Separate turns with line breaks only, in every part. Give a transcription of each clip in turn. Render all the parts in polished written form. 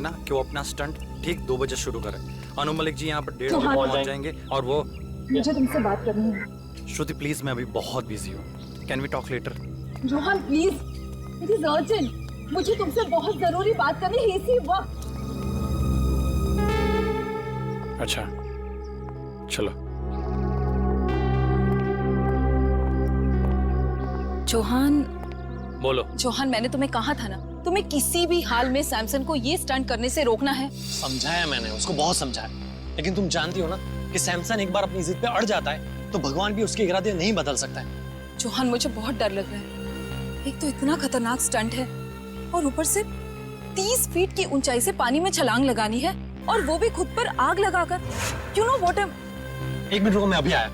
ना कि वो अपना स्टंट ठीक 2 बजे शुरू करे। अनु मलिक जी यहाँ पर 1:30 बजे पहुँच जाएंगे और वो
मुझे तुमसे बात करनी है।
श्रुति प्लीज, मैं अभी बहुत बिजी हूँ। Can we talk later?
Rohan please, it is urgent. मुझे तुमसे बहुत जरूरी बात करनी है इसी वक्त।
अच्छा चलो।
जोहान,
बोलो।
जोहान, मैंने तुम्हें कहा था ना, तुम्हें किसी भी हाल में सैमसन को ये स्टंट करने से रोकना है।
समझाया मैंने उसको, बहुत समझाया, लेकिन तुम जानती हो ना कि सैमसन एक बार अपनी जिद पे अड़ जाता है तो भगवान भी उसके इरादे नहीं बदल सकता है।
जोहान, मुझे बहुत डर लग रहा है। एक तो इतना खतरनाक स्टंट है और ऊपर से 30 फीट की ऊंचाई से पानी में छलांग लगानी है और वो भी खुद पर आग लगाकर। You know what?
1 मिनट रुको, मैं अभी आया।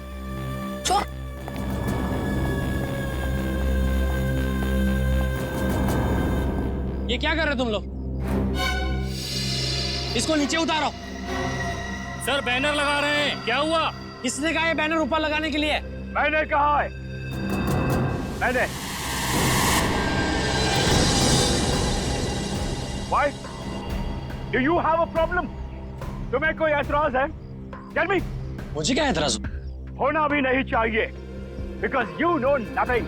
ये क्या कर रहे हो तुम लोग? इसको नीचे उतारो।
सर बैनर लगा रहे हैं। क्या हुआ?
किसने कहा ये बैनर ऊपर लगाने के लिए?
मैंने कहा है। मैंने। Why? Do you have a problem? तुम्हें कोई ऐतराज है? Tell me.
मुझे क्या ऐतराज
होना भी नहीं चाहिए, because you know nothing.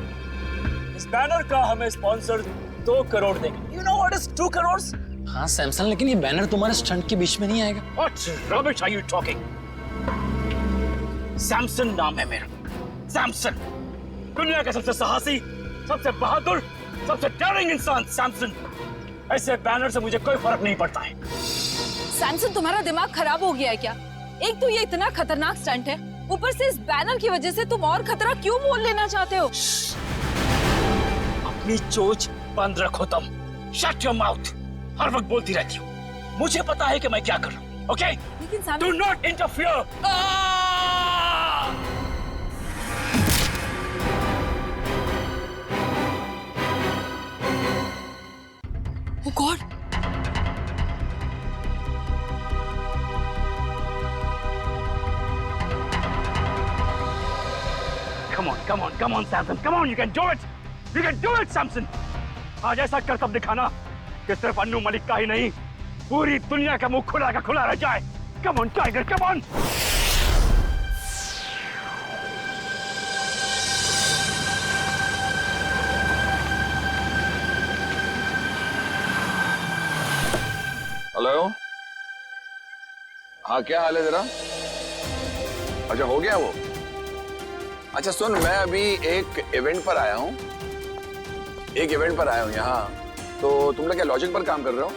इस बैनर का हमें स्पॉन्सर 2 करोड़ देंगे। You know what is 2 crores?
हाँ सैमसन, लेकिन ये बैनर तुम्हारे स्टंट के बीच में नहीं आएगा।
What rubbish are you talking? Samson नाम है मेरा, सैमसन। दुनिया का सबसे साहसी, सबसे बहादुर, सबसे डेयरिंग इंसान सैमसन। ऐसे बैनर से मुझे कोई फर्क नहीं पड़ता है।
सैमसन, तुम्हारा दिमाग खराब हो गया है क्या? एक तो ये इतना खतरनाक स्टंट है, ऊपर से इस बैनर की वजह से तुम और खतरा क्यों मोल लेना चाहते हो?
अपनी चोंच बंद रखो तुम। Shut your mouth. हर वक्त बोलती रहती हो। मुझे पता है कि मैं क्या कर रहा हूँ, okay?
लेकिन Samson,
Do not interfere.
Oh God!
Come on, Samson. Come on, you can do it. You can do it, Samson. आज ऐसा करतब दिखाना कि सिर्फ अन्नू मलिक का ही नहीं, पूरी दुनिया का मुंह खुला का खुला रह जाए। Come on, Tiger, come on.
Hello, हाँ क्या हाल है तेरा? अच्छा हो गया वो? अच्छा सुन, मैं अभी एक इवेंट पर आया हूँ, यहाँ। तो तुम लोग क्या लॉजिक पर काम कर रहे हो?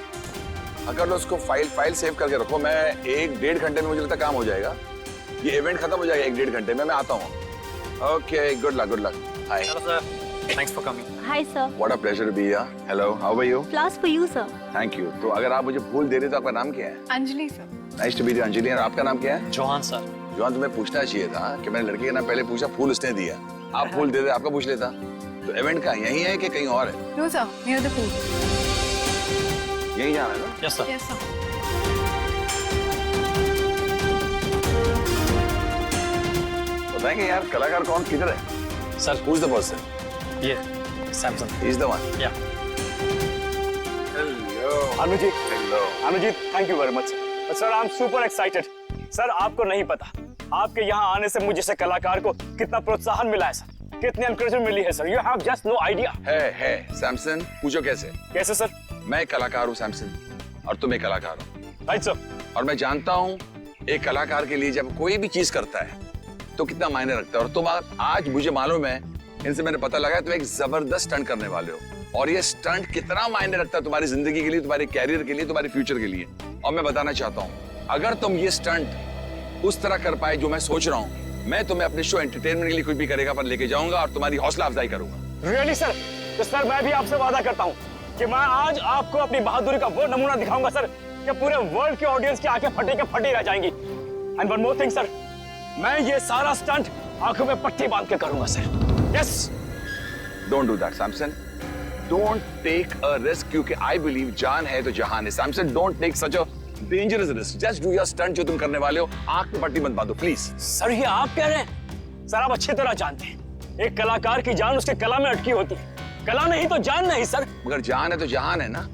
अगर लो उसको फाइल सेव करके रखो। मैं 1-1.5 घंटे में मुझे लगता काम हो जाएगा। ये इवेंट खत्म हो जाएगा 1-1.5 घंटे में। मैं आता हूँ। Okay, good luck. Hi.
Hello sir, thanks for coming.
Hi sir.
What a pleasure to be here. Hello, how are you?
Class for you sir.
Thank you. तो अगर आप मुझे फूल दे रहे तो आपका नाम क्या है?
Anjali sir.
Nice to meet you Anjali. और आपका नाम क्या है?
Johan sir.
जोहान, तुम्हें पूछना चाहिए था कि मैंने लड़के का नाम पहले पूछा, फूल उसने दिया। आप फूल दे दे, आपका पूछ लेता। तो इवेंट का यही है कि कहीं और है?
No sir, near the pool.
यही जाना है ना?
Yes sir.
Yes sir.
बताएंगे यार कलाकार कौन किधर है?
Sir
Who's the person?
ये सैमसन।
He's the one.
या
Hello.
Anuji,
Hello.
Anuji, thank you very much. Sir, I'm super excited. Sir, आपको नहीं पता, आपके यहाँ आने से मुझे जैसे कलाकार को कितना प्रोत्साहन मिला है सर, कितनी एनकरेजमेंट मिली है sir. You have just no idea.
है सैमसन, पूछो कैसे?
कैसे सर?
मैं एक कलाकार हूँ सैमसन, और तुम एक कलाकार हो।
Right sir.
और मैं जानता हूँ एक कलाकार के लिए जब कोई भी चीज करता है तो कितना मायने रखता है। और तुम आज मुझे मालूम है, इनसे मैंने पता लगा तुम एक जबरदस्त स्टंट करने वाले हो। और ये स्टंट कितना मायने रखता है तुम्हारी जिंदगी के लिए, तुम्हारे कैरियर के लिए, तुम्हारे फ्यूचर के लिए। और मैं बताना चाहता हूँ, अगर तुम ये स्टंट उस तरह कर पाए जो मैं सोच रहा हूँ, मैं तुम्हें अपने शो एंटरटेनमेंट के लिए कुछ भी करेगा पर लेके जाऊंगा और तुम्हारी हौसला अफजाई करूंगा।
Really sir? तो सर मैं भी आपसे वादा करता हूँ कि मैं आज आपको अपनी बहादुरी का वो नमूना दिखाऊंगा सर कि पूरे वर्ल्ड के ऑडियंस की आंखें फटी के फटी रह जाएंगी। And one more thing sir, मैं ये सारा स्टंट आंखों में पट्टी बांध के करूंगा sir. Yes.
Don't do that Samson, don't take a risk, क्योंकि आई बिलीव जान है तो जहान है। Samson, don't take such a dangerous risk, just do your stunt जो तुम करने वाले हो। आंख में पट्टी मत बांधो प्लीज।
सर ये आप कह रहे हैं? सर आप अच्छी तरह जानते हैं एक कलाकार की जान उसके कला में अटकी होती है, कला नहीं तो जान नहीं सर।
मगर जान है तो जहान है ना।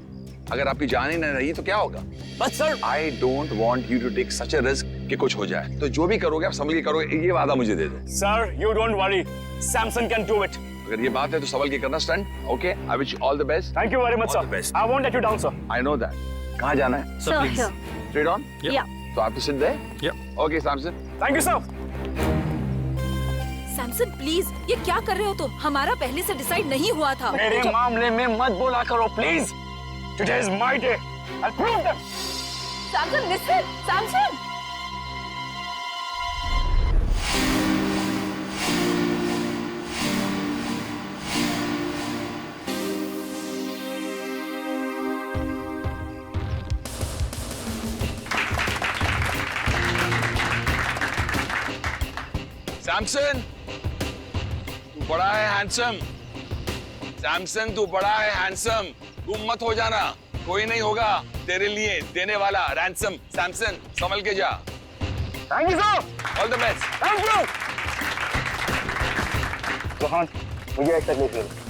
अगर आपकी जान ही नहीं रही तो क्या होगा?
But sir
I don't want you to take such a risk कि कुछ हो जाए। तो जो भी करोगे आप संभल के करोगे, ये वादा मुझे दे दो।
Sir you don't worry, Samson can do it.
अगर ये बात है तो संभल के करना stunt. Okay, I wish you all the best.
Thank you very much
All the
sir.
best.
I won't let you down sir.
I know that. कहाँ जाना है?
Sir please.
Straight on?
Yeah.
तो आप तो सिद्ध है?
Yeah.
Okay Samson.
Thank you sir.
Samson please, ये क्या कर रहे हो तुम? हमारा पहले से डिसाइड नहीं हुआ था।
मेरे मामले में मत बोला करो please. Today is my day. I prove that.
Samson listen, Samson.
Samson, तू बड़ा है हैंडसम। सैमसन तू बड़ा है हैंडसम। तुम मत हो जाना, कोई नहीं होगा तेरे लिए देने वाला रैंसम। सैमसन संभल के जा।
Thank you sir.
All the best.
Thank you. Rohan, मुझे एक तकलीफ है।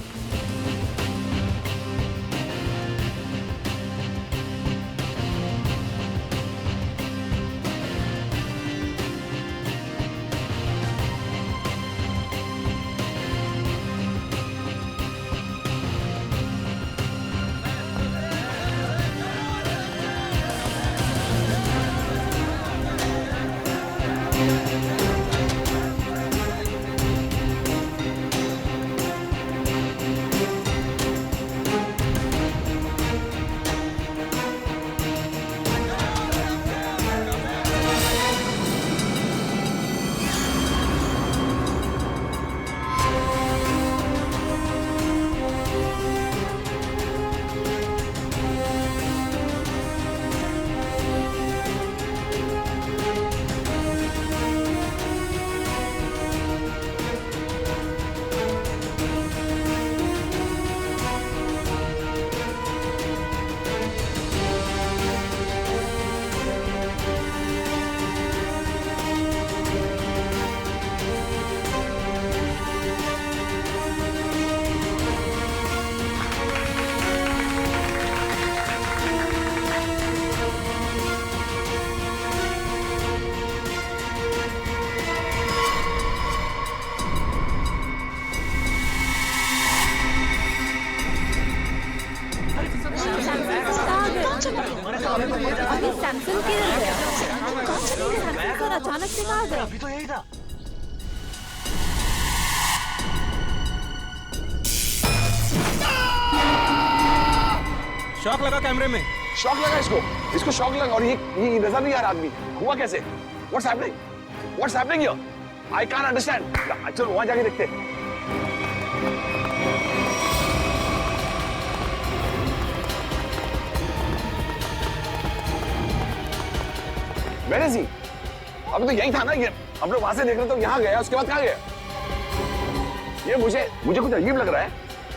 अभी सैमसन किधर गया? सैमसन अचानक से कहाँ गया?
अभी तो यही था।
शॉक लगा कैमरे में।
शॉक लगा इसको, इसको शॉक लगा और ये नजर नहीं आ रहा आदमी। हुआ कैसे? What's happening? What's happening here? I can't understand. चलो वहां जाके देखते हैं। Where is he? अभी तो यही था ना ये। हम लोग वहां से देख रहे तो यहाँ गया, उसके बाद कहाँ गया? ये मुझे कुछ अजीब लग रहा है।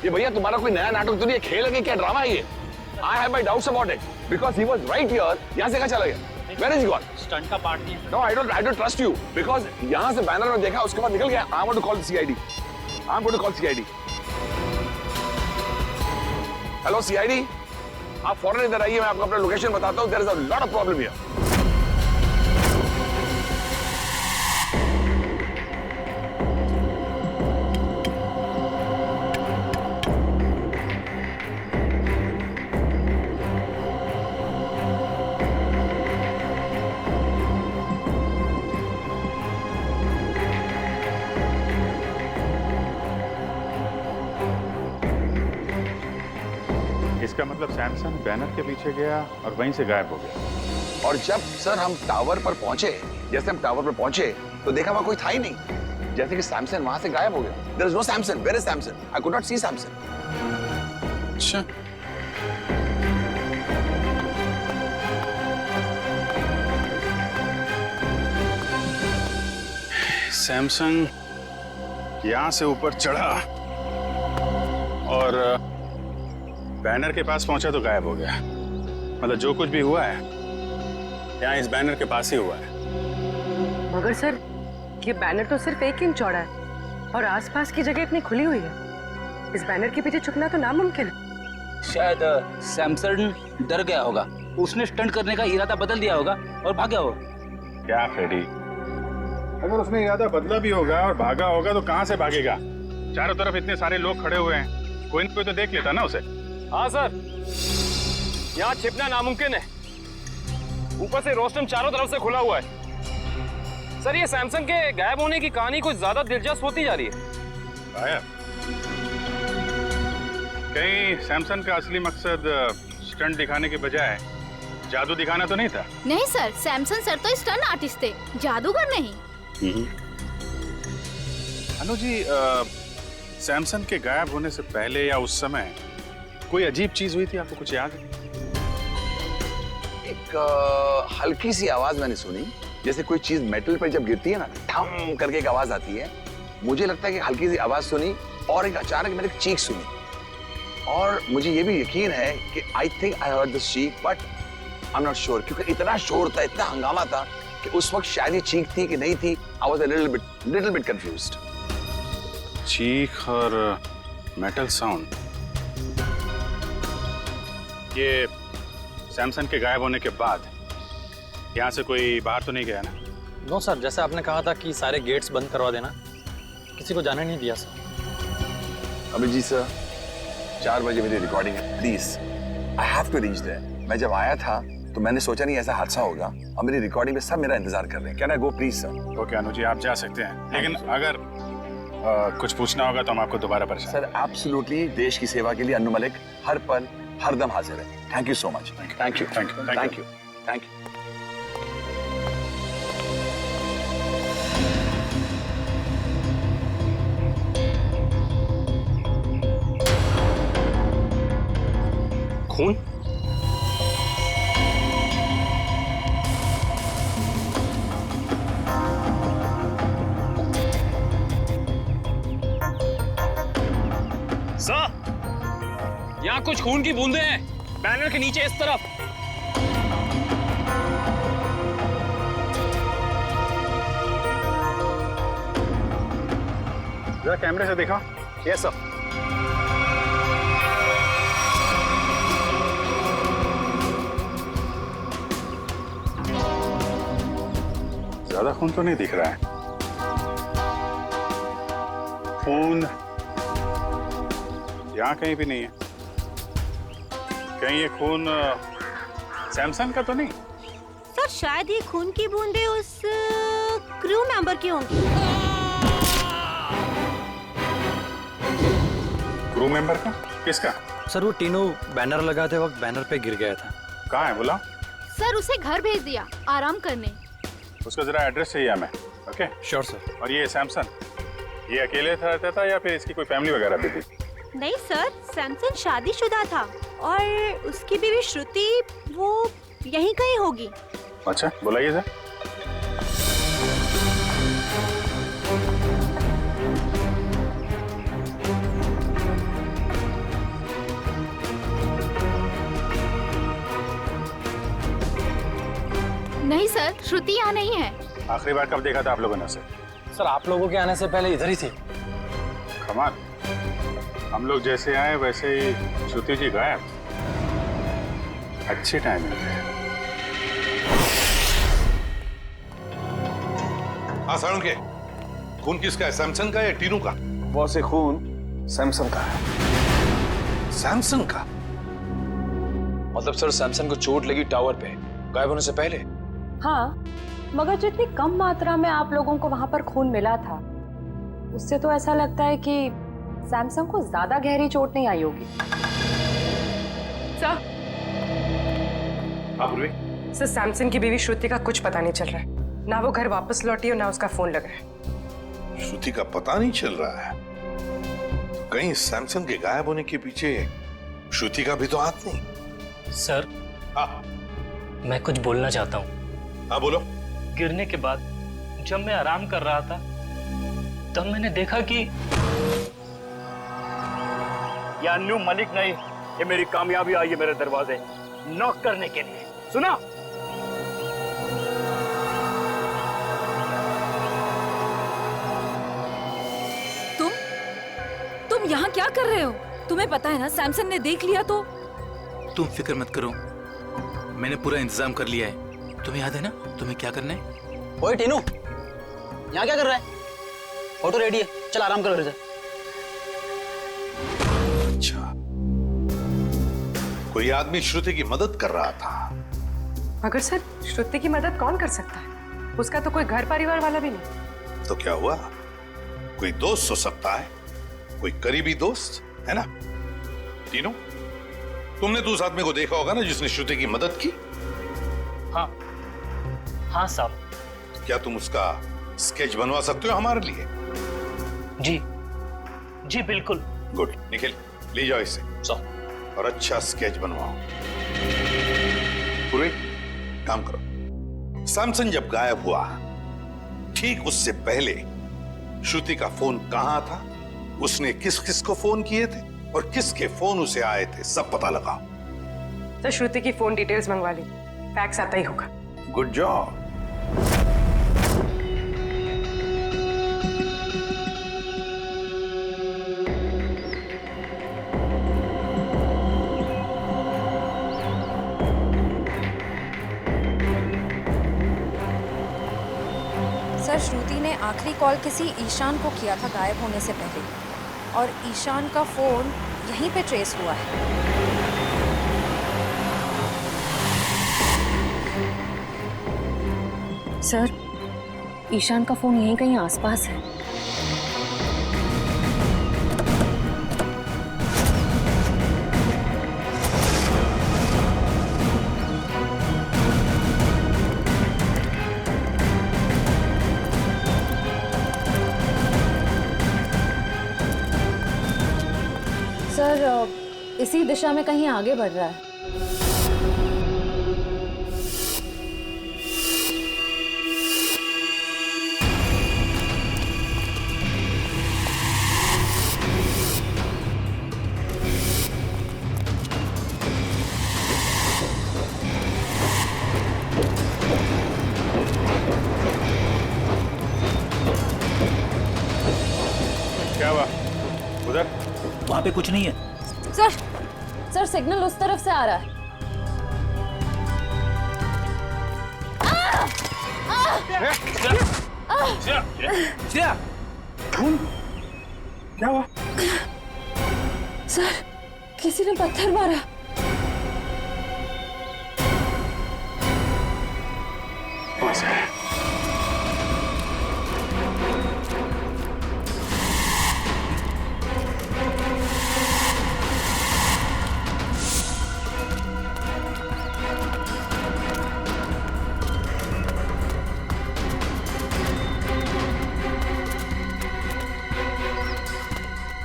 ये भैया तुम्हारा कोई नया नाटक तो नहीं है, खेल है कि क्या ड्रामा है ये? I have my doubts about it because he was right here. यहाँ से कहाँ चला गया? Where is he gone?
Stunt का पार्ट नहीं है।
No, I don't trust you because यहाँ से बैनर में देखा उसके बाद निकल गया। I want to call the CID. I'm going to call CID. Hello CID. आप फौरन इधर आइए, मैं आपको अपना लोकेशन बताता हूँ। There is a lot of problem here.
इसका मतलब सैमसन बैनर के पीछे गया और वहीं से गायब हो गया।
और जब सर हम टावर पर पहुंचे, जैसे हम टावर पर पहुंचे तो देखा वहां कोई था ही नहीं, जैसे कि सैमसन वहां से गायब हो गया। There is no Samson. Where is Samson? I could not see Samson.
अच्छा, सैमसंग यहां से ऊपर चढ़ा और बैनर के पास पहुंचा तो गायब हो गया। मतलब जो कुछ भी हुआ है यहाँ इस बैनर के पास ही हुआ है।
मगर सर ये बैनर तो सिर्फ 1 इंच चौड़ा है और आसपास की जगह इतनी खुली हुई है। इस बैनर के पीछे छुपना तो नामुमकिन है।
शायद सैमसन डर गया होगा, उसने स्टंट करने का इरादा बदल दिया होगा और भाग गया होगा।
क्या फ्रेडी, अगर उसने इरादा बदला भी होगा और भागा होगा तो कहाँ से भागेगा? चारों तरफ इतने सारे लोग खड़े हुए हैं, कोई न कोई तो देख लेता ना उसे।
हाँ सर, यहाँ छिपना नामुमकिन है। ऊपर से रोस्टम चारों तरफ से खुला हुआ है। सर, ये सैमसंग के गायब होने की कहानी कुछ ज्यादा दिलचस्प होती जा रही है।
गायब? कहीं सैमसंग का असली मकसद स्टंट दिखाने के बजाय जादू दिखाना तो नहीं था?
नहीं सर, सैमसन सर तो स्टंट आर्टिस्ट थे, जादूगर नहीं।
अनु जी, सैमसंग के गायब होने से पहले या उस समय कोई अजीब चीज हुई थी, आपको कुछ याद है?
एक हल्की सी आवाज मैंने सुनी, जैसे कोई चीज मेटल पर जब गिरती है ना, ठम करके एक आवाज आती है। मुझे लगता है कि हल्की सी आवाज सुनी और एक अचानक मैंने एक चीख सुनी, और मुझे ये भी यकीन है कि I think I heard this चीख, but I am not sure, क्योंकि इतना शोर था, इतना हंगामा था कि उस वक्त शायद ये चीख थी कि नहीं थी। I was a little bit confused.
चीख और मेटल साउंड, ये सैमसंग के गायब होने के बाद यहाँ से कोई बाहर तो नहीं गया ना?
नो सर, जैसे आपने कहा था कि सारे गेट्स बंद करवा देना, किसी को जाने नहीं दिया सर।
अभिजीत सर, 4 बजे मेरी रिकॉर्डिंग है, please I have to reach there. मैं जब आया था तो मैंने सोचा नहीं ऐसा हादसा होगा, और मेरी रिकॉर्डिंग में सब मेरा इंतजार कर रहे हैं। Can I go please sir?
Okay Anu ji, आप जा सकते हैं, लेकिन अगर कुछ पूछना होगा तो हम आपको दोबारा परेशान।
सर एब्सोल्युटली, देश की सेवा के लिए अन्नू मलिक हर पल हर दम हाजिर है। Thank you so much. Thank you
thank you
thank you thank you.
खून? सर, यहाँ कुछ खून की बूंदें हैं, बैनर के नीचे इस तरफ।
जरा कैमरे से देखो।
Yes sir.
ज्यादा खून तो नहीं दिख रहा है। खून यहाँ कहीं भी नहीं है। कहीं ये खून सैमसंग का तो नहीं?
सर, शायद ये खून की बूंदें उस क्रू मेंबर की होंगी।
क्रू मेंबर का? किसका?
सर, वो टीनू बैनर लगाते वक्त बैनर पे गिर गया था।
कहाँ है बोला?
सर, उसे घर भेज दिया आराम करने।
उसका जरा एड्रेस चाहिए हमें। Okay
sure sir.
और ये सैमसंग, ये अकेले रहता था या फिर इसकी कोई फैमिली वगैरह भी थी?
नहीं सर, सैमसन शादीशुदा था और उसकी बीवी श्रुति वो यहीं कहीं होगी।
अच्छा, बुलाइए सर।
नहीं सर, श्रुति यहाँ नहीं है।
आखिरी बार कब देखा था आप लोगों ने उसे?
सर, आप लोगों के आने से पहले इधर ही थी।
कमाल, हम लोग जैसे आए वैसे ही श्रुति जी गायब। अच्छी टाइमिंग है।
हाँ सारुण के, खून किसका है, सैमसंग का या टीनू का?
बहुत से खून सैमसंग का है।
सैमसंग का?
मतलब सर, सैमसंग को चोट लगी टावर पे गायब होने से पहले?
हाँ, मगर जितनी कम मात्रा में आप लोगों को वहां पर खून मिला था, उससे तो ऐसा लगता है कि सैमसंग को ज्यादा गहरी चोट नहीं आई होगी। सर,
सर,
सैमसंग की बीवी श्रुति का कुछ पता नहीं चल रहा है। ना वो घर वापस लौटी और ना उसका फोन लग रहा है।
श्रुति का पता नहीं चल रहा है? तो कहीं सैमसंग के गायब होने के पीछे श्रुति का भी तो हाथ नहीं?
सर,
हाँ
मैं कुछ बोलना चाहता हूँ।
हाँ बोलो।
गिरने के बाद जब मैं आराम कर रहा था तब मैंने देखा कि
या अन्नू मलिक नहीं, ये मेरी कामयाबी आई है मेरे दरवाजे नॉक करने के लिए। सुना?
तुम यहाँ क्या कर रहे हो? तुम्हें पता है ना, सैमसन ने देख लिया तो।
तुम फिक्र मत करो, मैंने पूरा इंतजाम कर लिया है। तुम्हें याद है ना तुम्हें क्या करना है?
ओए टीनू, यहाँ क्या कर रहा है? ऑटो रेडी है, चल आराम करो घर से।
अच्छा, कोई आदमी श्रुति की मदद कर रहा था।
मगर सर, श्रुति की मदद कौन कर सकता है? उसका तो कोई घर परिवार वाला भी नहीं।
तो क्या हुआ? कोई दोस्त हो सकता है, कोई करीबी दोस्त, है ना? तीनों, तुमने तो उस आदमी को देखा होगा ना जिसने श्रुति की मदद की?
हाँ हाँ साहब।
क्या तुम उसका स्केच बनवा सकते हो हमारे लिए?
जी जी बिल्कुल।
गुड, निखिल ले जाओ इसे और अच्छा स्केच बनवाओ। पूरे काम करो। सैमसन जब गायब हुआ, ठीक उससे पहले श्रुति का फोन कहां था, उसने किस किस को फोन किए थे और किसके फोन उसे आए थे, सब पता लगाओ।
तो श्रुति की फोन डिटेल्स मंगवा ली, फैक्स आता ही होगा।
Good job.
सर, श्रुति ने आखिरी कॉल किसी ईशान को किया था गायब होने से पहले, और ईशान का फोन यहीं पे ट्रेस हुआ है। सर, ईशान का फोन यहीं कहीं आसपास है। सर, इसी दिशा में कहीं आगे बढ़ रहा है।
क्या हुआ उधर?
वहां पे कुछ नहीं है।
सर सिग्नल उस तरफ से आ रहा है।
क्या हुआ?
सर, किसी ने पत्थर मारा।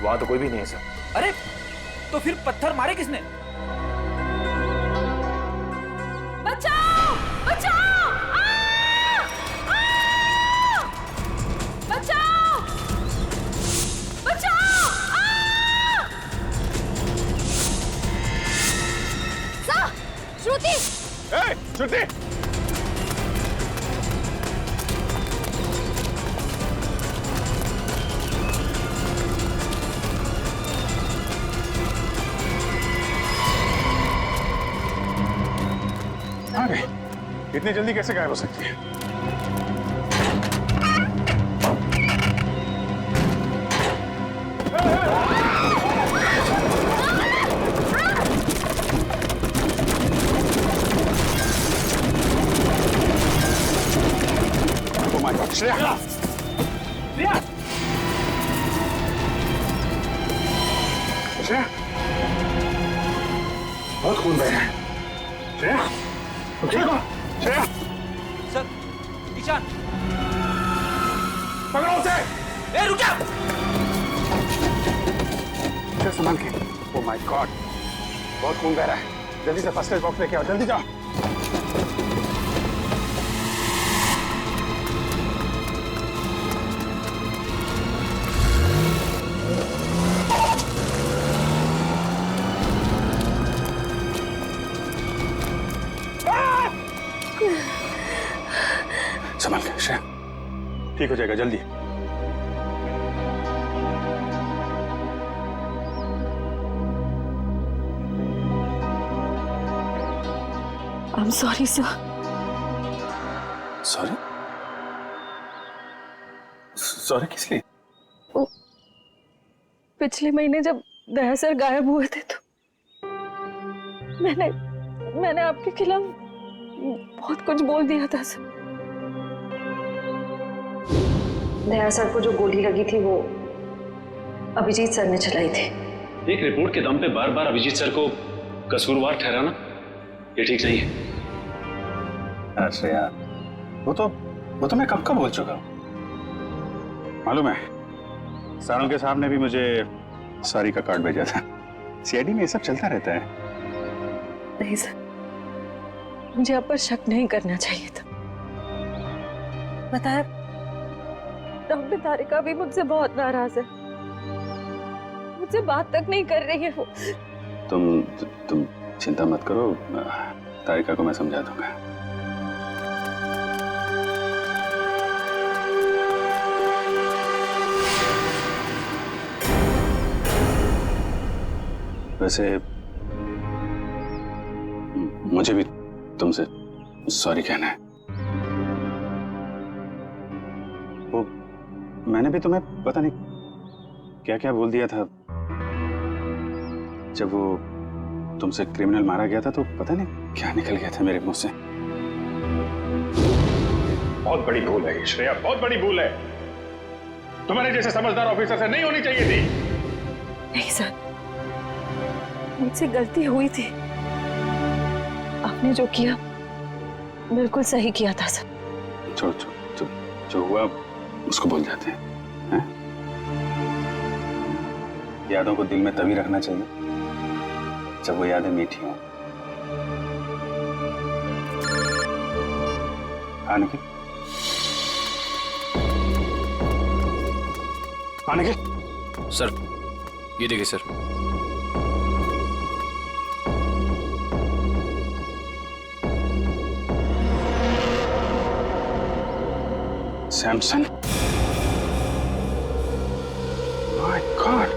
वहां तो कोई भी नहीं है सर।
अरे तो फिर पत्थर मारे किसने?
बचाओ! बचाओ! बचाओ! बचाओ! श्रुति!
श्रुति! इतनी जल्दी कैसे गायब हो सकती है? Oh my God, Shreya! Shreya! Shreya! बहुत खून बह रहा है। श्रेया! तुम ठीक हो? श्रेया!
सर, ईशान!
पकड़ो उसे!
ए, रुक जा!
संभाल के। Oh my God, बहुत खून बह रहा है। जल्दी से फर्स्ट एड बॉक्स लेके आओ, जल्दी जाओ। संभाल के श्रेया, ठीक हो जाएगा जल्दी।
I'm sorry, sir.
Sorry? Sorry किस लिए?
पिछले महीने जब दया सर गायब हुए थे तो मैंने आपके खिलाफ बहुत कुछ बोल दिया था सर।
दया सर को जो गोली लगी थी वो अभिजीत सर ने चलाई थी।
एक रिपोर्ट के दम पे बार बार अभिजीत सर को कसूरवार ठहराना ये ठीक नहीं है। श्रेया, वो तो मैं कब का बोल चुका हूँ। मालूम है, सारों साहब ने भी मुझे सॉरी का कार्ड भेजा था। सीआईडी में ये सब चलता रहता है।
नहीं सर, मुझे आप पर शक नहीं करना चाहिए था। बताया, डॉक्टर तारिका भी मुझसे बहुत नाराज है, मुझसे बात तक नहीं कर रही है वो।
तुम चिंता मत करो, तारिका को मैं समझा दूंगा। वैसे मुझे भी तुमसे सॉरी कहना है। वो मैंने भी तुम्हें पता नहीं क्या क्या बोल दिया था। जब वो तुमसे क्रिमिनल मारा गया था तो पता नहीं क्या निकल गया था मेरे मुंह से।
बहुत बड़ी भूल है श्रेया, बहुत बड़ी भूल है। तुम्हारे जैसे समझदार ऑफिसर से नहीं होनी चाहिए थी।
नहीं सर, मुझसे गलती हुई थी। आपने जो किया बिल्कुल सही किया था सर।
छोड़ जो हुआ उसको भूल जाते हैं, हैं? यादों को दिल में तभी रखना चाहिए जब वो यादें मीठी हों। आने के
सर, ये देखिए सर।
सैमसन, माय गॉड,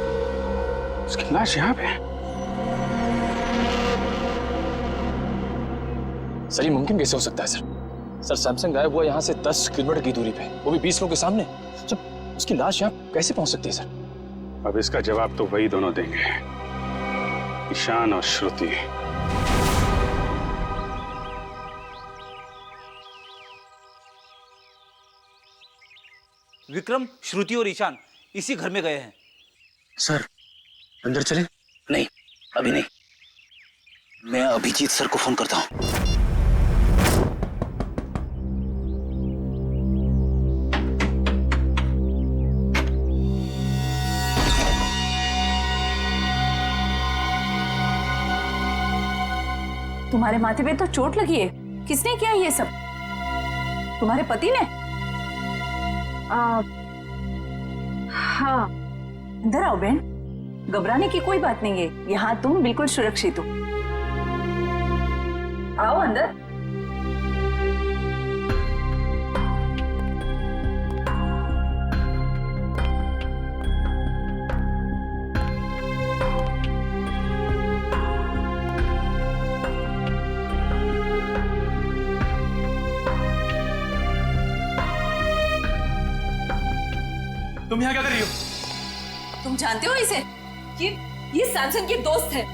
उसकी लाश यहाँ पे है।
सर ये मुमकिन कैसे हो सकता है सर? सर सैमसंग गायब हुआ यहाँ से 10 किलोमीटर की दूरी पे, वो भी 20 लोगों के सामने। सर उसकी लाश यहाँ कैसे पहुंच सकती है सर?
अब इसका जवाब तो वही दोनों देंगे, ईशान और श्रुति।
विक्रम, श्रुति और ईशान इसी घर में गए हैं।
सर अंदर चले?
नहीं, अभी नहीं। मैं अभिजीत सर को फोन करता हूं।
तुम्हारे माथे पे तो चोट लगी है, किसने किया ये सब? तुम्हारे पति ने? हाँ, अंदर आओ बहन, घबराने की कोई बात नहीं है, यहाँ तुम बिल्कुल सुरक्षित हो। आओ अंदर।
तुम यहाँ क्या कर रही हो?
तुम जानते हो इसे? ये सैमसन की दोस्त है,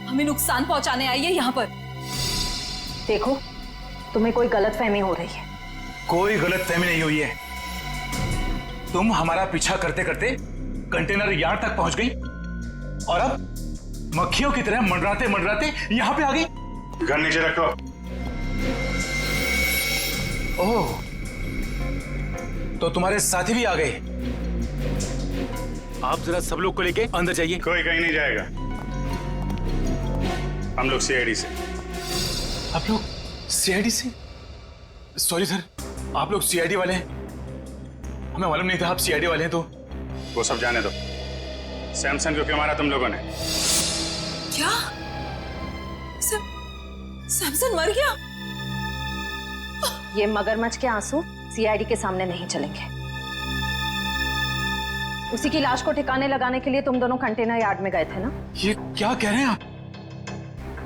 हमें नुकसान पहुंचाने आई है यहाँ पर।
देखो, तुम्हें कोई गलतफहमी हो रही है।
कोई गलतफहमी नहीं हुई है। तुम हमारा पीछा करते करते कंटेनर यार्ड तक पहुंच गई और अब मक्खियों की तरह मंडराते मंडराते यहाँ पे आ गई।
गन नीचे रखो।
ओह, तो तुम्हारे साथी भी आ गए। आप जरा सब लोग को लेके अंदर जाइए।
कोई कहीं नहीं जाएगा, हम लोग सीआईडी से।
आप लोग सीआईडी से? सॉरी सर, आप लोग सीआईडी वाले हैं? हमें मालूम नहीं था आप सीआईडी वाले हैं। तो
वो सब जाने दो। सैमसंग को क्यों मारा तुम लोगों ने?
क्या? सैमसन मर गया?
ये मगरमच्छ के आंसू सीआईडी के सामने नहीं चलेंगे। उसी की लाश को ठिकाने लगाने के लिए तुम दोनों कंटेनर यार्ड में गए थे ना?
ये क्या कह रहे हैं आप?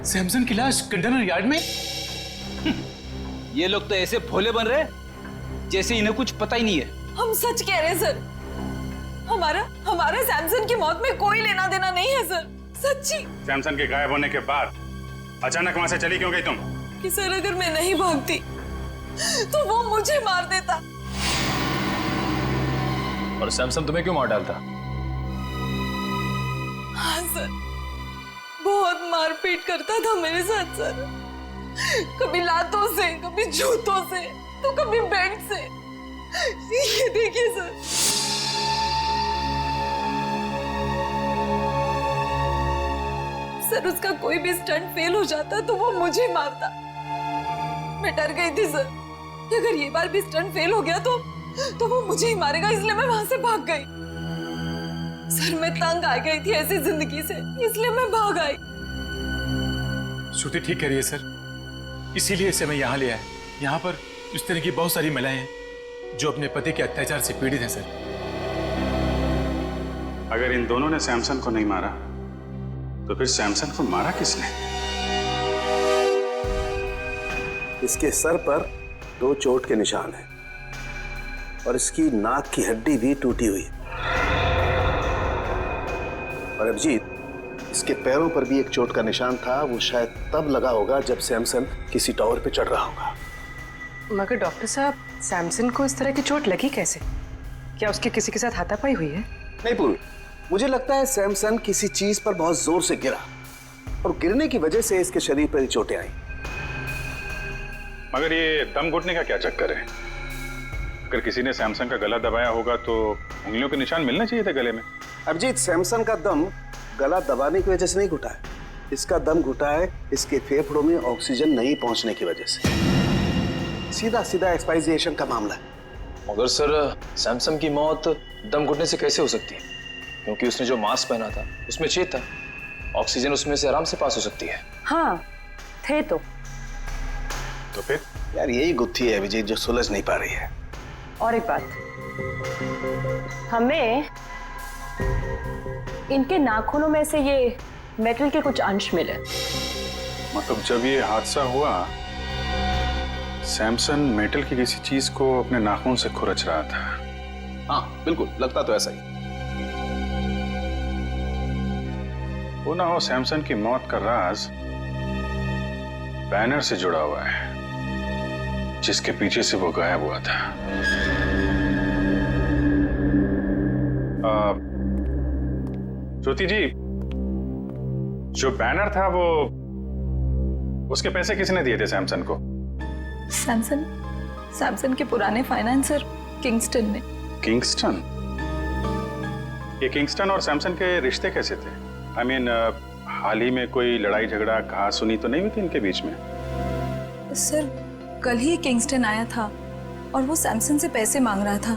सैमसन की लाश कंटेनर यार्ड में?
ये लोग तो ऐसे भोले बन रहे जैसे इन्हें कुछ पता ही नहीं है।
हम सच कह रहे हैं सर, हमारा सैमसन की मौत में कोई लेना देना नहीं है सर, सच्ची।
सैमसन के गायब होने के बाद अचानक वहां से चली क्यों गई तुम?
कि सर अगर मैं नहीं भागती तो वो मुझे मार देता।
और सैमसन तुम्हें क्यों मार डालता?
हाँ सर, बहुत मारपीट करता था मेरे साथ सर, कभी लातों से, कभी जूतों से, तो कभी बेल्ट से। ये देखिए सर। सर उसका कोई भी स्टंट फेल हो जाता तो वो मुझे मारता। मैं डर गई थी सर कि अगर ये बार भी स्टंट फेल हो गया तो वो मुझे ही मारेगा, इसलिए मैं वहां से भाग गई। सर मैं तंग आ गई थी ऐसी जिंदगी से, इसलिए मैं भाग आई।
श्रुति ठीक कह रही है सर, इसीलिए इसे मैं यहाँ ले आया। यहाँ पर इस तरह की बहुत सारी महिलाएं हैं जो अपने पति के अत्याचार से पीड़ित हैं सर। अगर इन दोनों ने सैमसन को नहीं मारा तो फिर सैमसन को मारा किसने?
इसके सर पर 2 चोट के निशान हैं और इसकी नाक की हड्डी भी टूटी हुई है। और अभिजीत, इसके पैरों पर भी एक चोट का निशान था, वो शायद तब लगा होगा जब सैमसन किसी टावर पे चढ़ रहा होगा।
मगर डॉक्टर साहब, सैमसन को इस तरह की चोट लगी कैसे? क्या उसके किसी के साथ हाथापाई हुई है?
नहीं पूर्व, मुझे लगता है सैमसन किसी चीज पर बहुत जोर से गिरा और गिरने की वजह से इसके शरीर पर चोटें आई।
मगर ये दम घुटने का क्या चक्कर है? अगर किसी ने सैमसन का गला दबाया होगा तो उंगलियों के निशान मिलने चाहिए थे गले में।
अभिजीत, सैमसन का दम गला दबाने की वजह से नहीं घुटा है, इसका दम घुटा है इसके फेफड़ों में ऑक्सीजन नहीं पहुंचने की वजह से। सीधा सीधा एक्सपायरिएशन का मामला है।
मगर सर सैमसन की मौत दम घुटने से कैसे हो सकती है? क्योंकि उसने जो मास्क पहना था उसमें छेद था, ऑक्सीजन उसमें से आराम से पास हो सकती है।
हाँ थे तो
फिर
यार यही गुत्थी है अभिजीत जो सुलझ नहीं पा रही है।
और एक बात, हमें इनके नाखूनों में से ये मेटल के कुछ अंश मिले।
मतलब जब ये हादसा हुआ सैमसन मेटल की किसी चीज को अपने नाखून से खुरच रहा था।
हाँ बिल्कुल, लगता तो ऐसा ही।
वो ना हो सैमसन की मौत का राज बैनर से जुड़ा हुआ है जिसके पीछे से वो गायब हुआ था। ज्योति जी, जो बैनर था वो उसके पैसे किसने दिए थे सैमसन को?
सैमसन के पुराने फाइनेंसर किंगस्टन ने।
किंगस्टन? ये किंगस्टन और सैमसन के रिश्ते कैसे थे? I mean, हाल ही में कोई लड़ाई झगड़ा कहा सुनी तो नहीं हुई थी इनके बीच में?
सर कल ही किंगस्टन आया था और वो सैमसन से पैसे मांग रहा था।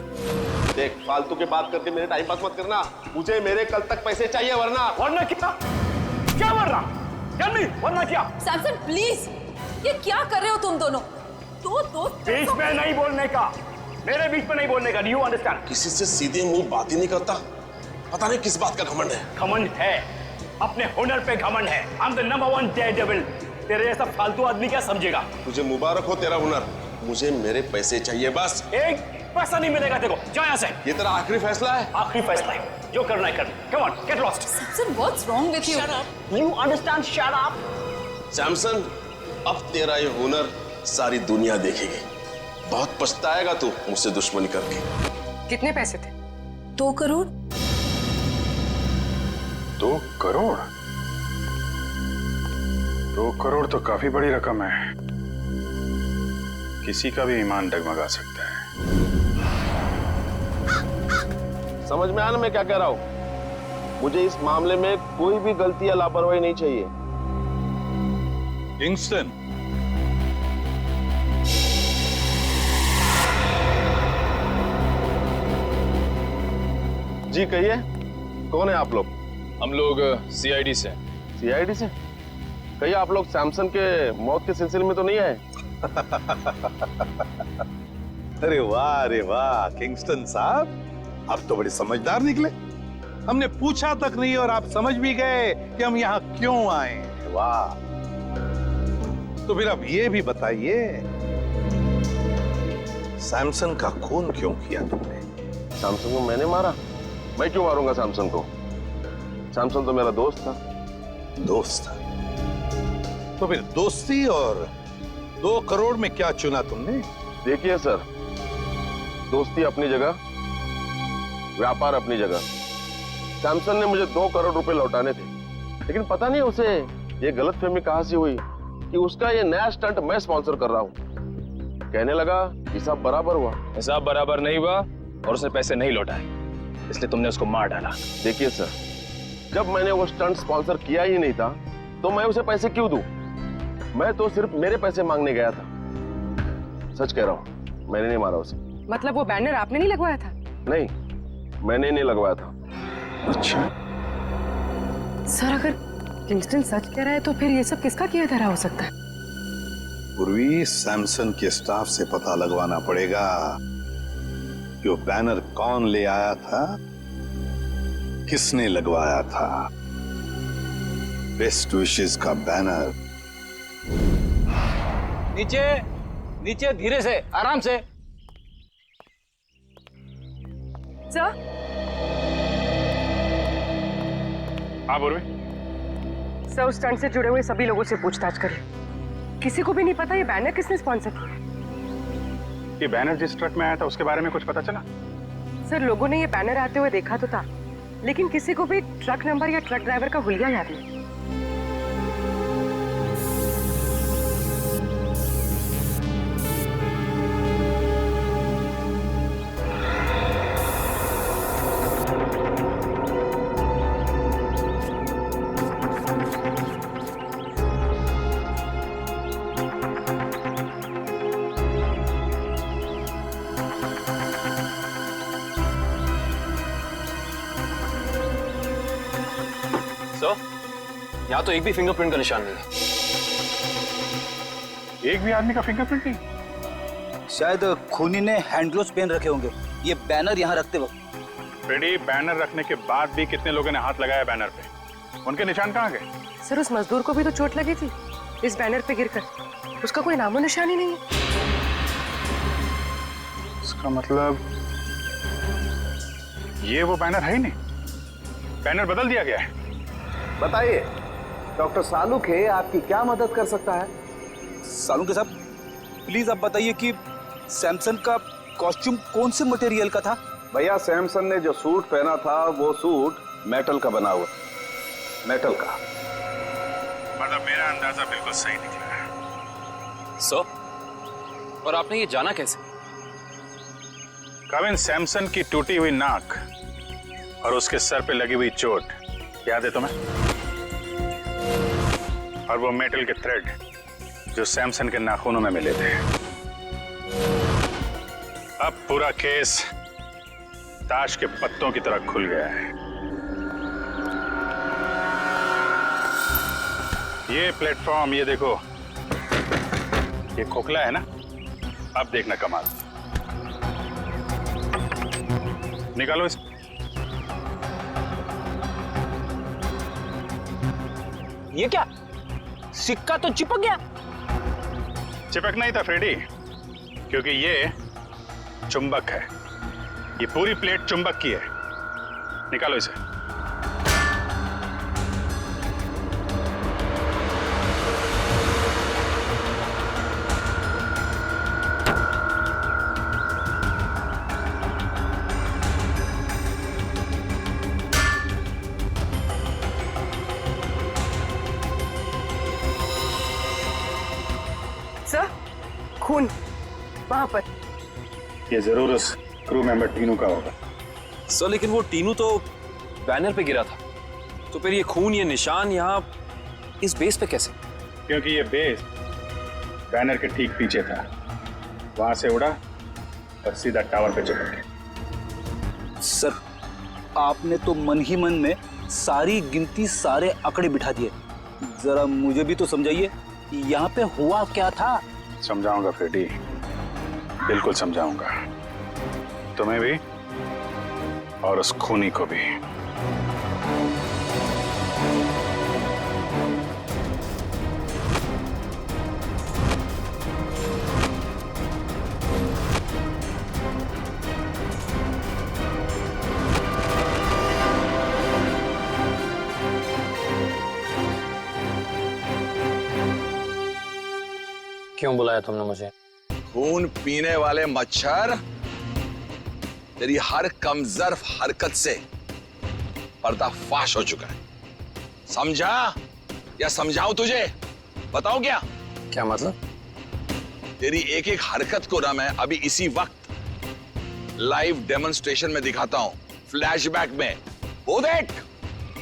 देख, फालतू के बात करके मेरे टाइम पास मत करना, मुझे मेरे कल तक पैसे चाहिए, वरना
क्या वरना? वरना क्या?
सैमसन प्लीज, ये क्या कर रहे हो तुम दोनों? दो दोस्त
बीच में नहीं बोलने का, मेरे बीच में नहीं बोलने का। Do you understand?
किसी से सीधे मुंह बात ही नहीं करता, पता नहीं किस बात का घमंड है।
घमंड है, अपने हुनर पे घमंड है। I am the number 1 Daredevil. तेरे जैसा फालतू आदमी क्या समझेगा?
तुझे मुबारक हो तेरा हुनर, मुझे मेरे पैसे चाहिए बस।
एक पैसा नहीं मिलेगा तेरे को, जा यहाँ से।
ये तेरा आखिरी फैसला है?
आखिरी फैसला है, जो करना है कर। Come on, get lost.
Samson, what's wrong with you?
Shut up, you understand? Shut up.
Samson, अब तेरा ये हुनर सारी दुनिया देखेगी। बहुत पछताएगा तू मुझसे दुश्मनी करके।
कितने पैसे थे?
2 करोड़।
2 करोड़? 2 करोड़ तो काफी बड़ी रकम है, किसी का भी ईमान डगमगा सकता है।
समझ में आया ना मैं क्या कह रहा हूं? मुझे इस मामले में कोई भी गलती या लापरवाही नहीं चाहिए।
किंगस्टन,
जी कहिए, कौन है आप लोग?
हम लोग सीआईडी से।
सीआईडी से? कहिए, आप लोग सैमसन के मौत के सिलसिले में तो नहीं आए?
अरे वाह किंगस्टन साहब, आप तो बड़े समझदार निकले। हमने पूछा तक नहीं और आप समझ भी गए कि हम यहाँ क्यों आए। वाह। तो फिर अब ये भी बताइए सैमसन का खून क्यों किया तुमने?
सैमसन को मैंने मारा? मैं क्यों मारूंगा सैमसन को? सैमसन तो मेरा दोस्त था।
दोस्त था? तो फिर दोस्ती और 2 करोड़ में क्या चुना तुमने?
देखिए सर, दोस्ती अपनी जगह, व्यापार अपनी जगह। सैमसन ने मुझे 2 करोड़ रुपए लौटाने थे, लेकिन पता नहीं उसे ये गलतफहमी कहां से हुई कि उसका ये नया स्टंट मैं स्पॉन्सर कर रहा हूं। कहने लगा हिसाब बराबर हुआ।
हिसाब बराबर नहीं हुआ और उसने पैसे नहीं लौटाए, इसलिए तुमने उसको मार डाला।
देखिए सर, जब मैंने वो स्टंट स्पॉन्सर किया ही नहीं था तो मैं उसे पैसे क्यों दूं? मैं तो सिर्फ मेरे पैसे मांगने गया था। सच कह रहा हूं, मैंने नहीं मारा उसे।
मतलब वो बैनर आपने नहीं लगवाया था?
नहीं, मैंने नहीं लगवाया था।
अच्छा
सर, अगर किंगस्टन सच कह रहा है तो फिर ये सब किसका किया धरा हो सकता है?
पूर्वी, सैमसन के स्टाफ से पता लगवाना पड़ेगा कि वो बैनर कौन ले आया था, किसने लगवाया था। बेस्ट विशेस का बैनर।
नीचे नीचे, धीरे से, आराम से।
सर,
हाँ पूर्वी।
सर, उस स्टंट से जुड़े हुए सभी लोगों से पूछताछ करिए। किसी को भी नहीं पता ये बैनर किसने स्पॉन्सर किया।
ये बैनर जिस ट्रक में आया था उसके बारे में कुछ पता चला?
सर, लोगों ने ये बैनर आते हुए देखा तो था, लेकिन किसी को भी ट्रक नंबर या ट्रक ड्राइवर का हुलिया याद नहीं।
यहाँ तो एक भी फिंगरप्रिंट का निशान नहीं है।
एक भी आदमी का फिंगरप्रिंट नहीं?
शायद खूनी ने हैंड ग्लोव्स पहन रखे होंगे ये बैनर यहाँ रखते वक्त।
फ्रेडी, बैनर रखने के बाद भी कितने लोगों ने हाथ लगाया बैनर पे? उनके निशान कहाँ गए?
सर, उस मजदूर को भी तो चोट लगी थी इस बैनर पे गिरकर। उसका कोई नामो निशान ही नहीं है।
इसका मतलब ये वो बैनर है ही नहीं, बैनर बदल दिया गया है।
बताइए, डॉक्टर सालुखे आपकी क्या मदद कर सकता है?
सालुखे साहब, प्लीज आप बताइए कि सैमसन का कॉस्ट्यूम कौन से मटेरियल का था?
भैया, सैमसन ने जो सूट पहना था वो सूट मेटल का बना हुआ। मेटल का।
मतलब मेरा अंदाजा बिल्कुल सही निकला है।
सर, और आपने ये जाना कैसे?
कविन, सैमसन की टूटी हुई नाक और उसके सर पे लगी हुई चोट याद है तुम्हें? और वो मेटल के थ्रेड जो सैमसन के नाखूनों में मिले थे। अब पूरा केस ताश के पत्तों की तरह खुल गया है। ये प्लेटफॉर्म, ये देखो, ये खोखला है ना? अब देखना कमाल। निकालो इस।
ये क्या? सिक्का तो चिपक गया।
चिपक नहीं था फ्रेडी, क्योंकि ये चुंबक है। ये पूरी प्लेट चुंबक की है। निकालो इसे।
सर, खून वहां पर।
ये जरूर उस क्रू मेंबर टीनू का होगा।
सर, लेकिन वो टीनू तो बैनर पे गिरा था, तो फिर ये खून, ये निशान यहाँ इस बेस पे कैसे?
क्योंकि ये बेस बैनर के ठीक पीछे था, वहां से उड़ा और सीधा टावर पे चिपक गया।
सर, आपने तो मन ही मन में सारी गिनती, सारे आंकड़े बिठा दिए। जरा मुझे भी तो समझाइए, यहाँ पे हुआ क्या था?
समझाऊंगा फ्रेडी, बिल्कुल समझाऊंगा। तुम्हें भी और उस खूनी को भी।
क्यों बुलाया तुमने मुझे?
खून पीने वाले मच्छर, तेरी हर कमजोर हरकत से पर्दाफाश हो चुका है। समझा या समझाऊं तुझे? बताऊं क्या?
क्या मतलब?
तेरी एक एक हरकत को ना मैं अभी इसी वक्त लाइव डेमोन्स्ट्रेशन में दिखाता हूं, फ्लैशबैक में। वो देख,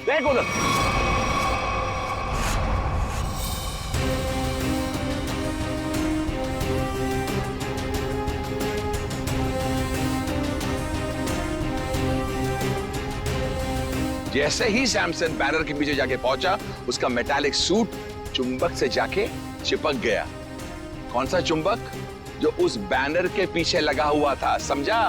देख उधर। जैसे ही सैमसन बैनर के पीछे जाके पहुंचा, उसका मेटालिक सूट चुंबक से जाके चिपक गया। कौन सा चुंबक? जो उस बैनर के पीछे लगा हुआ था, समझा?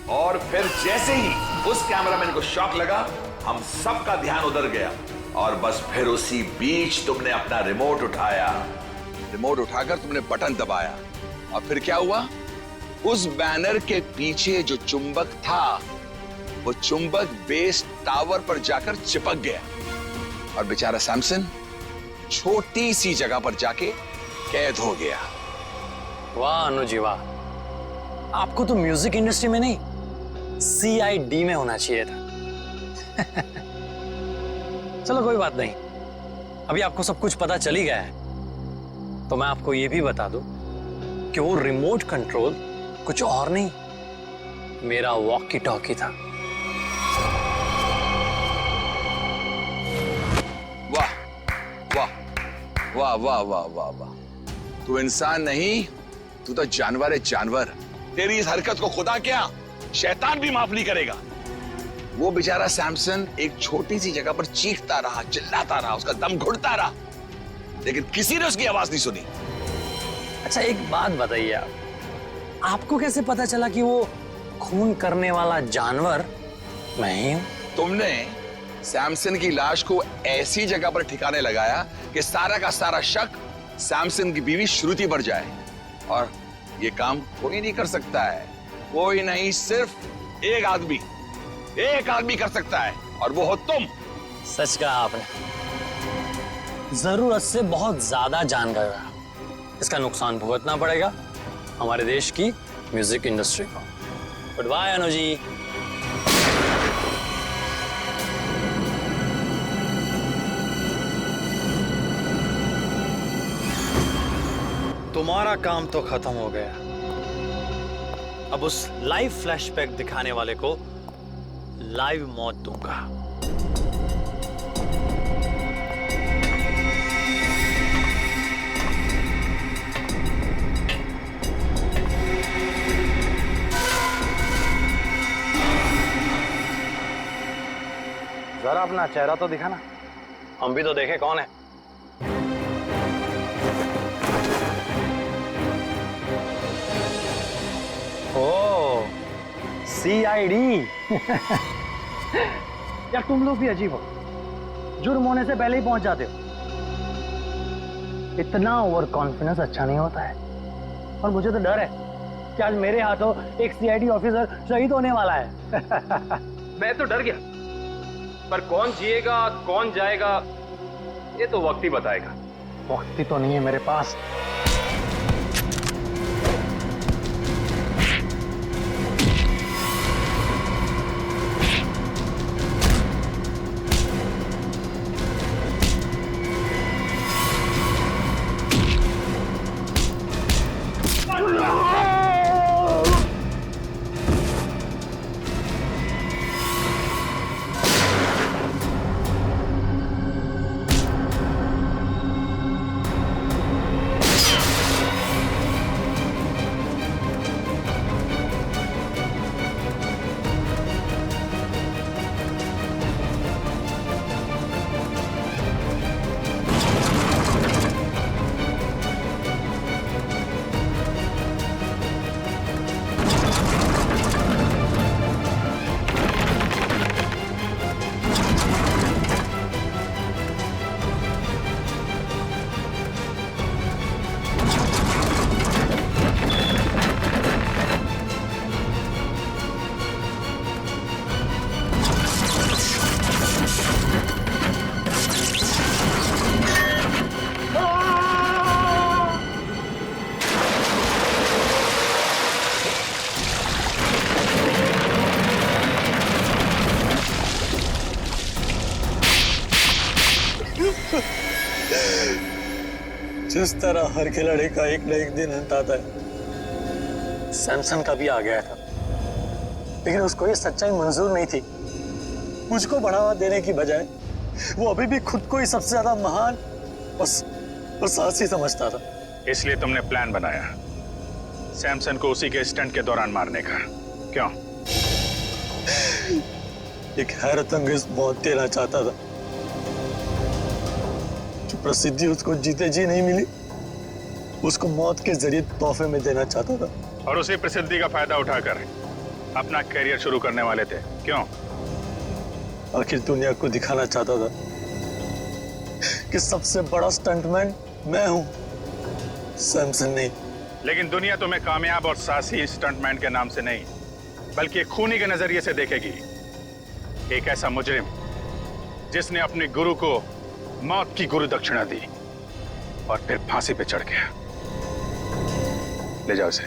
और फिर जैसे ही उस कैमरामैन को शॉक लगा, हम सबका ध्यान उधर गया और बस फिर उसी बीच तुमने अपना रिमोट उठाया। रिमोट उठाकर तुमने बटन दबाया और फिर क्या हुआ? उस बैनर के पीछे जो चुंबक था, वो चुंबक बेस टावर पर जाकर चिपक गया और बेचारा सैमसन छोटी सी जगह पर जाके कैद हो गया।
वाह अनुजी वाह, आपको तो म्यूजिक इंडस्ट्री में नहीं, CID में होना चाहिए था। चलो कोई बात नहीं, अभी आपको सब कुछ पता चल ही गया है, तो मैं आपको यह भी बता दूं कि वो रिमोट कंट्रोल कुछ और नहीं, मेरा वॉकी टॉकी था।
वाह वाह वाह वाह वाह वाह वाह, तू इंसान नहीं, तू तो जानवर है, जानवर। तेरी इस हरकत को खुदा क्या, शैतान भी माफ नहीं करेगा। वो बेचारा सैमसन एक छोटी सी जगह पर चीखता रहा, चिल्लाता रहा, उसका दम घुटता रहा, लेकिन किसी ने उसकी आवाज नहीं सुनी।
अच्छा एक बात बताइए आप, आपको कैसे पता चला कि वो खून करने वाला जानवर मैं ही हूं?
तुमने सैमसन की लाश को ऐसी जगह पर ठिकाने लगाया कि सारा का सारा शक सैमसन की बीवी श्रुति पर जाए, और ये काम कोई नहीं कर सकता है, कोई नहीं, सिर्फ एक आदमी कर सकता है, और वो हो तुम।
सच कहा आपने, जरूरत से बहुत ज्यादा जान गया, इसका नुकसान भुगतना पड़ेगा हमारे देश की म्यूजिक इंडस्ट्री को। Good bye Anuji. तुम्हारा काम तो खत्म हो गया, अब उस लाइव फ्लैशबैक दिखाने वाले को लाइव मौत दूंगा। जरा अपना चेहरा तो दिखाना, हम भी तो देखें कौन है। ओ CID। यार तुम लोग भी अजीब हो, जुर्म होने से पहले ही पहुंच जाते हो। इतना ओवर कॉन्फिडेंस अच्छा नहीं होता है, और मुझे तो डर है कि आज मेरे हाथों एक CID ऑफिसर शहीद होने वाला है।
मैं तो डर गया, पर कौन जिएगा कौन जाएगा ये तो वक्त ही बताएगा।
वक्त ही तो नहीं है मेरे पास। जिस तरह हर खिलाड़ी का एक न एक दिन अंत आता है, सैमसन का भी आ गया था। लेकिन उसको ये सच्चाई मंजूर नहीं थी। मुझको बढ़ावा देने की बजाय वो अभी भी खुद को ही सबसे ज्यादा महान और साहसी समझता था।
इसलिए तुमने प्लान बनाया सैमसन को उसी के स्टंट के दौरान मारने का, क्यों?
एक हैरतअंगेज मौत देना चाहता था। जो प्रसिद्धि उसको जीते जी नहीं मिली, उसको मौत के जरिए तोहफे में देना चाहता था।
और उसी प्रसिद्धि का फायदा उठाकर अपना करियर शुरू करने वाले थे, क्यों?
आखिर दुनिया को दिखाना चाहता था कि सबसे बड़ा स्टंटमैन मैं हूं, सैमसन नहीं।
लेकिन दुनिया तुम्हें कामयाब और साहसी स्टंटमैन के नाम से नहीं, बल्कि एक खूनी के नजरिए से देखेगी। एक ऐसा मुजरिम जिसने अपने गुरु को मौत की गुरु दक्षिणा दी और फिर फांसी पे चढ़ गया। ले जाओ इसे।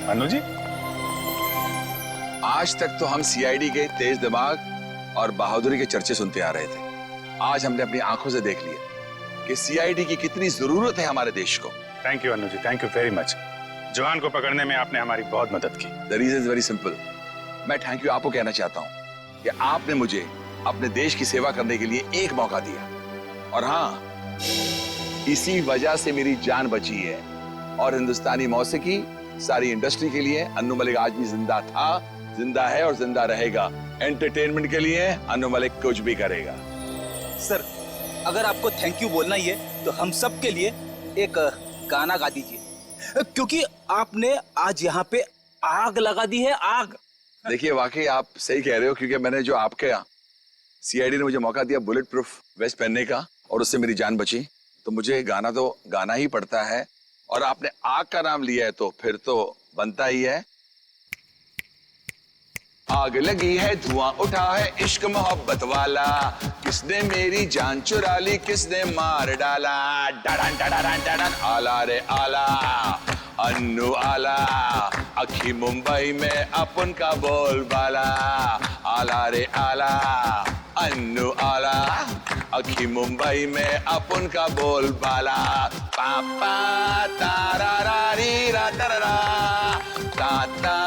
अनु जी,
आज तक तो हम सीआईडी के तेज दिमाग और बहादुरी के चर्चे सुनते आ रहे थे। आज हमने अपनी आंखों से देख लिया कि सीआईडी की कितनी जरूरत है हमारे देश को।
Thank you Anu ji, thank you very much. जवान को पकड़ने में आपने हमारी बहुत मदद की।
The reason is very simple. मैं थैंक यू आपको कहना चाहता हूं कि आपने मुझे अपने देश की सेवा करने के लिए एक मौका दिया, और हाँ, इसी वजह से मेरी जान बची है। और हिंदुस्तानी मौसीकी सारी इंडस्ट्री के लिए अन्नू मलिक आज भी जिंदा था, जिंदा है और जिंदा रहेगा। एंटरटेनमेंट के लिए अन्नू मलिक कुछ भी करेगा।
सर, अगर आपको थैंक यू बोलना ही है तो हम सब के लिए एक गाना गा दीजिए, क्योंकि आपने आज यहाँ पे आग लगा दी है, आग।
देखिए, वाकई आप सही कह रहे हो, क्योंकि मैंने जो आपके सीआईडी ने मुझे मौका दिया बुलेट प्रूफ वेस्ट पहनने का, और उससे मेरी जान बची, तो मुझे गाना तो गाना ही पड़ता है। और आपने आग का नाम लिया है तो फिर तो बनता ही है। आग लगी है, धुआं उठा है, इश्क मोहब्बत वाला, किसने मेरी जान चुरा ली, किसने मार डाला। डडन डडन डडन, आला रे आला, अन्नू आला, अखी मुंबई में अपन का बोलबाला। आला रे आला, अन्नू आला, अखी मुंबई में अपन का बोलबाला। पापा तारा रा री रा तारा ता ता